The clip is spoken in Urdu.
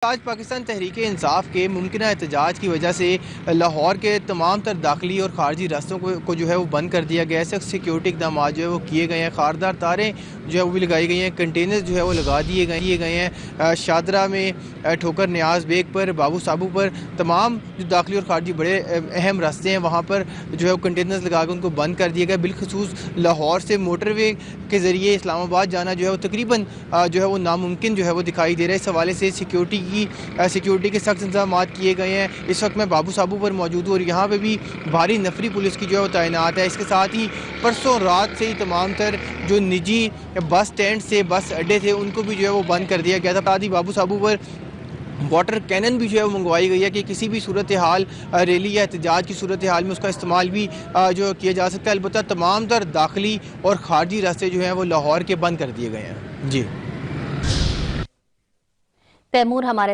آج پاکستان تحریک انصاف کے ممکنہ احتجاج کی وجہ سے لاہور کے تمام تر داخلی اور خارجی راستوں کو جو ہے وہ بند کر دیا گیا ہے۔ سخت سیکیورٹی اقدامات جو ہے وہ کیے گئے ہیں، خاردار تاریں جو ہے وہ بھی لگائی گئی ہیں، کنٹینرز جو ہے وہ لگا دیے گئے ہیں۔ شادرہ میں ٹھوکر نیاز بیگ پر، بابو صابو پر، تمام جو داخلی اور خارجی بڑے اہم راستے ہیں وہاں پر جو ہے وہ کنٹینرز لگا کے ان کو بند کر دیا گیا۔ بالخصوص لاہور سے موٹر وے کے ذریعے اسلام آباد جانا جو ہے وہ تقریباً جو ہے وہ ناممکن جو ہے وہ دکھائی دے رہا ہے۔ اس حوالے سے سیکیورٹی کے سخت انتظامات کیے گئے ہیں۔ اس وقت میں بابو صابو پر موجود ہوں اور یہاں پہ بھی بھاری نفری پولیس کی جو ہے وہ تعینات ہے۔ اس کے ساتھ ہی پرسوں رات سے ہی تمام تر جو نجی بس سٹینڈ سے بس اڈے تھے ان کو بھی جو ہے وہ بند کر دیا گیا تھا۔ ساتھ ہی بابو صابو پر واٹر کینن بھی جو ہے وہ منگوائی گئی ہے کہ کسی بھی صورتحال ریلی یا احتجاج کی صورتحال میں اس کا استعمال بھی جو کیا جا سکتا ہے۔ البتہ تمام تر داخلی اور خارجی راستے جو ہیں وہ لاہور کے بند کر دیے گئے ہیں۔ جی تیمور ہمارے